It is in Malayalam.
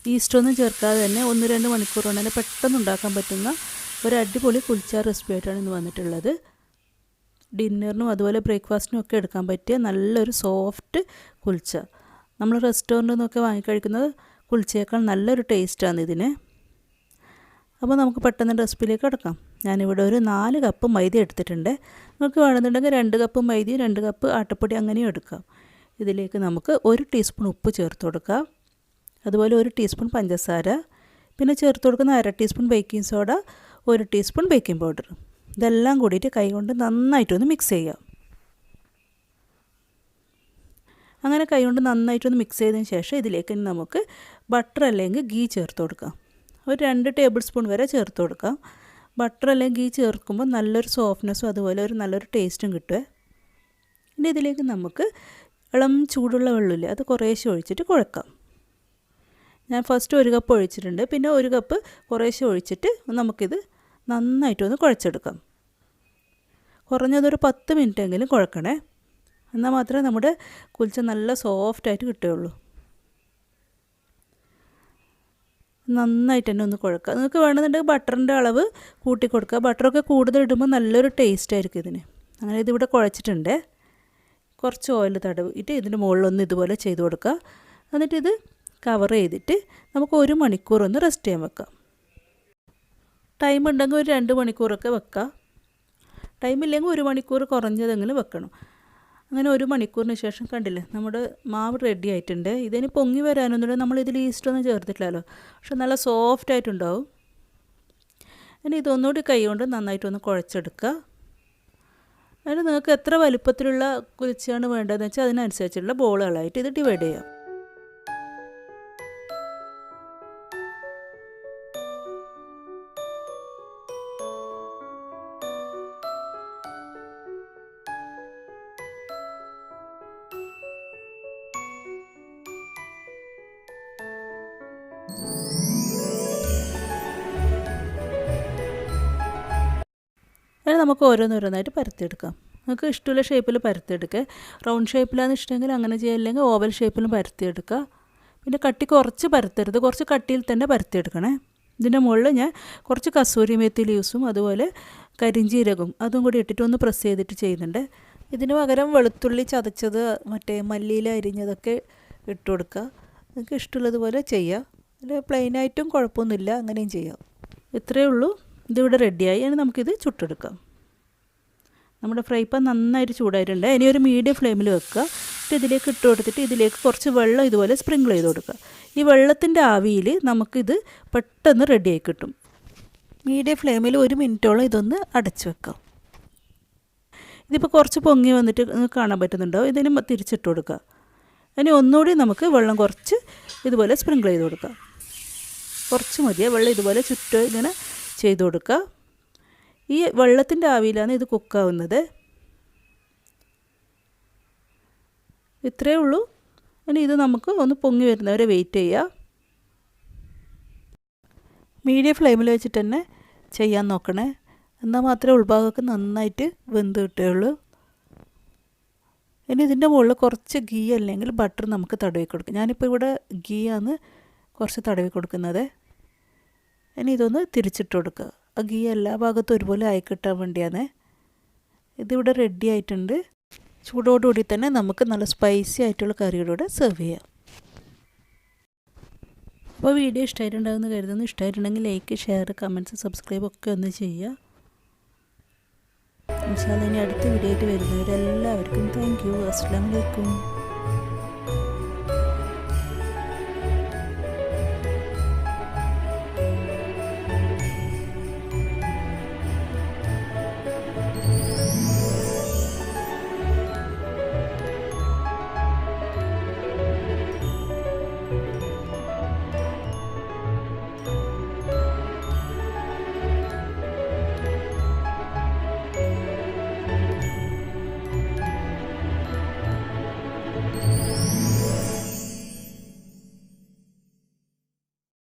ഈസ്റ്റൊന്നും ചേർക്കാതെ തന്നെ 1-2 മണിക്കൂർ കൊണ്ട് തന്നെ പെട്ടെന്ന് ഉണ്ടാക്കാൻ പറ്റുന്ന ഒരു അടിപൊളി കുൽച്ച റെസിപ്പി ആയിട്ടാണ് ഇന്ന് വന്നിട്ടുള്ളത്. ഡിന്നറിനും അതുപോലെ ബ്രേക്ക്ഫാസ്റ്റിനും ഒക്കെ എടുക്കാൻ പറ്റിയ നല്ലൊരു സോഫ്റ്റ് കുൽച്ച. നമ്മൾ റെസ്റ്റോറൻറ്റിൽ നിന്നൊക്കെ വാങ്ങിക്കഴിക്കുന്നത് കുൽച്ചയേക്കാൾ നല്ലൊരു ടേസ്റ്റാണ് ഇതിന്. അപ്പോൾ നമുക്ക് പെട്ടെന്ന് റെസിപ്പിയിലേക്ക് കിടക്കാം. ഞാനിവിടെ ഒരു 4 കപ്പ് മൈദ എടുത്തിട്ടുണ്ട്. നിങ്ങൾക്ക് വേണമെന്നുണ്ടെങ്കിൽ 2 കപ്പ് മൈദയും 2 കപ്പ് ആട്ടപ്പൊടി അങ്ങനെയും എടുക്കാം. ഇതിലേക്ക് നമുക്ക് 1 ടീസ്പൂൺ ഉപ്പ് ചേർത്ത് കൊടുക്കാം. അതുപോലെ 1 ടീസ്പൂൺ പഞ്ചസാര, പിന്നെ ചേർത്ത് കൊടുക്കുന്ന 1/2 teaspoon baking soda, 1 teaspoon baking powder. ഇതെല്ലാം കൂടിയിട്ട് കൈകൊണ്ട് നന്നായിട്ടൊന്ന് മിക്സ് ചെയ്യാം. അങ്ങനെ കൈകൊണ്ട് നന്നായിട്ടൊന്ന് മിക്സ് ചെയ്തതിന് ശേഷം ഇതിലേക്ക് നമുക്ക് ബട്ടർ അല്ലെങ്കിൽ ഗീ ചേർത്ത് കൊടുക്കാം. ഒരു 2 ടേബിൾ സ്പൂൺ വരെ ചേർത്ത് കൊടുക്കാം. ബട്ടർ അല്ലെങ്കിൽ ഗീ ചേർക്കുമ്പോൾ നല്ലൊരു സോഫ്റ്റ്നെസ്സും അതുപോലെ ഒരു നല്ലൊരു ടേസ്റ്റും കിട്ടും. ഇനി ഇതിലേക്ക് നമുക്ക് ഇളം ചൂടുള്ള വെള്ളമില്ലേ, അത് കുറേശ്ശെ ഒഴിച്ചിട്ട് കുഴക്കാം. ഞാൻ ഫസ്റ്റ് 1 കപ്പ് ഒഴിച്ചിട്ടുണ്ട്. പിന്നെ 1 കപ്പ് കുറേശ്ശെ ഒഴിച്ചിട്ട് നമുക്കിത് നന്നായിട്ടൊന്ന് കുഴച്ചെടുക്കാം. കുറഞ്ഞതൊരു 10 മിനിറ്റെങ്കിലും കുഴക്കണേ. എന്നാൽ മാത്രമേ നമ്മുടെ കുൽച്ച നല്ല സോഫ്റ്റായിട്ട് കിട്ടുകയുള്ളൂ. നന്നായിട്ട് തന്നെ ഒന്ന് കുഴക്കുക. നിങ്ങൾക്ക് വേണമെന്നുണ്ടെങ്കിൽ ബട്ടറിൻ്റെ അളവ് കൂട്ടി കൊടുക്കുക. ബട്ടറൊക്കെ കൂടുതൽ ഇടുമ്പോൾ നല്ലൊരു ടേസ്റ്റ് ആയിരിക്കും ഇതിന്. അങ്ങനെ ഇതിവിടെ കുഴച്ചിട്ടുണ്ട്. കുറച്ച് ഓയിൽ തടവിട്ട് ഇതിൻ്റെ മുകളിലൊന്ന് ഇതുപോലെ ചെയ്ത് കൊടുക്കുക. എന്നിട്ടിത് കവർ ചെയ്തിട്ട് നമുക്ക് 1 മണിക്കൂർ ഒന്ന് റെസ്റ്റ് ചെയ്യാൻ വെക്കാം. ടൈം ഉണ്ടെങ്കിൽ ഒരു 2 മണിക്കൂറൊക്കെ വെക്കാം. ടൈമില്ലെങ്കിൽ 1 മണിക്കൂർ കുറഞ്ഞതെങ്കിലും വെക്കണം. അങ്ങനെ 1 മണിക്കൂറിന് ശേഷം കണ്ടില്ലേ, നമ്മുടെ മാവ് റെഡി ആയിട്ടുണ്ട്. ഇതിന് പൊങ്ങി വരാനൊന്നുമില്ല, നമ്മളിതിൽ ഈസ്റ്റൊന്നും ചേർത്തിട്ടില്ലല്ലോ. പക്ഷെ നല്ല സോഫ്റ്റ് ആയിട്ടുണ്ടാവും. ഇനി ഇതൊന്നുകൂടി കൈ കൊണ്ട് നന്നായിട്ടൊന്ന് കുഴച്ചെടുക്കുക. അതിന് നിങ്ങൾക്ക് എത്ര വലുപ്പത്തിലുള്ള കുൽച്ചയാണ് വേണ്ടതെന്ന് വെച്ചാൽ അതിനനുസരിച്ചുള്ള ബോളുകളായിട്ട് ഇത് ഡിവൈഡ് ചെയ്യാം. അതിന് നമുക്ക് ഓരോന്നോരോന്നായിട്ട് പരത്തിയെടുക്കാം. നമുക്ക് ഇഷ്ടമുള്ള ഷേപ്പിൽ പരത്തിയെടുക്കുക. റൗണ്ട് ഷേപ്പിലാണ് ഇഷ്ടമെങ്കിൽ അങ്ങനെ ചെയ്യില്ലെങ്കിൽ ഓവൽ ഷേപ്പിലും പരത്തിയെടുക്കുക. പിന്നെ കട്ടി കുറച്ച് പരത്തരുത്, കുറച്ച് കട്ടിയിൽ തന്നെ പരത്തിയെടുക്കണേ. ഇതിൻ്റെ മുകളിൽ ഞാൻ കുറച്ച് കസൂരി മേത്തി ലീവ്സും അതുപോലെ കരിഞ്ചീരകവും അതും കൂടി ഇട്ടിട്ട് ഒന്ന് പ്രസ് ചെയ്തിട്ട് ചെയ്യുന്നുണ്ട്. ഇതിന് പകരം വെളുത്തുള്ളി ചതച്ചത്, മറ്റേ മല്ലിയില അരിഞ്ഞതൊക്കെ ഇട്ട് കൊടുക്കുക. നിങ്ങൾക്ക് ഇഷ്ടമുള്ളതുപോലെ ചെയ്യുക. അതിൽ പ്ലെയിനായിട്ടും കുഴപ്പമൊന്നുമില്ല, അങ്ങനെയും ചെയ്യാം. ഇത്രയേ ഉള്ളൂ. ഇതിവിടെ റെഡിയായി. ഇനി നമുക്കിത് ചുട്ടെടുക്കാം. നമ്മുടെ ഫ്രൈ പാൻ നന്നായിട്ട് ചൂടായിട്ടുണ്ട്. ഇനി ഒരു മീഡിയം ഫ്ലെയിമിൽ വെക്കുക. എന്നിട്ട് ഇതിലേക്ക് ഇട്ട് കൊടുത്തിട്ട് ഇതിലേക്ക് കുറച്ച് വെള്ളം ഇതുപോലെ സ്പ്രിങ്കിൾ ചെയ്ത് കൊടുക്കുക. ഈ വെള്ളത്തിൻ്റെ ആവിയിൽ നമുക്കിത് പെട്ടെന്ന് റെഡിയായി കിട്ടും. മീഡിയം ഫ്ലെയിമിൽ 1 മിനിറ്റോളം ഇതൊന്ന് അടച്ചു വെക്കാം. ഇതിപ്പോൾ കുറച്ച് പൊങ്ങി വന്നിട്ട് കാണാൻ പറ്റുന്നുണ്ടോ? ഇതിന് തിരിച്ചിട്ട് കൊടുക്കുക. ഇനി ഒന്നുകൂടി നമുക്ക് വെള്ളം കുറച്ച് ഇതുപോലെ സ്പ്രിങ്കിൾ ചെയ്ത് കൊടുക്കുക. കുറച്ച് മതിയെ വെള്ളം ഇതുപോലെ ചുറ്റും ഇങ്ങനെ ചെയ്ത് കൊടുക്കുക. ഈ വെള്ളത്തിൻ്റെ ആവിയിലാണ് ഇത് കുക്കാവുന്നത്. ഇത്രയേ ഉള്ളൂ. ഇനി ഇത് നമുക്ക് ഒന്ന് പൊങ്ങി വരുന്നവരെ വെയിറ്റ് ചെയ്യുക. മീഡിയം ഫ്ലെയിമിൽ വെച്ചിട്ട് തന്നെ ചെയ്യാൻ നോക്കണേ. എന്നാൽ മാത്രമേ ഉൾഭാഗമൊക്കെ നന്നായിട്ട് വെന്ത് കിട്ടുകയുള്ളൂ. ഇനി ഇതിൻ്റെ മുകളിൽ കുറച്ച് ഗീ അല്ലെങ്കിൽ ബട്ടർ നമുക്ക് തടവി കൊടുക്കാം. ഞാനിപ്പോൾ ഇവിടെ ഗീ ആണ് കുറച്ച് തടവി കൊടുക്കുന്നത്. ഇനി ഇതൊന്ന് തിരിച്ചിട്ട് കൊടുക്കുക. ആ ഗീ എല്ലാ ഭാഗത്തും ഒരുപോലെ ആയി കിട്ടാൻ വേണ്ടിയാണ്. ഇതിവിടെ റെഡി ആയിട്ടുണ്ട്. ചൂടോടുകൂടി തന്നെ നമുക്ക് നല്ല സ്പൈസി ആയിട്ടുള്ള കറിയുടെ സെർവ് ചെയ്യാം. അപ്പോൾ വീഡിയോ ഇഷ്ടമായിട്ടുണ്ടാകുമെന്ന് കരുതുന്നു. ഇഷ്ടമായിട്ടുണ്ടെങ്കിൽ ലൈക്ക്, ഷെയർ, കമൻറ്റ്സ്, സബ്സ്ക്രൈബ് ഒക്കെ ഒന്ന് ചെയ്യുക. ഇൻഷാല്ലാ ഇനി അടുത്ത വീഡിയോ ആയിട്ട് വരുന്നവരെല്ലാവർക്കും താങ്ക് യു. അസ്സലാമു അലൈക്കും.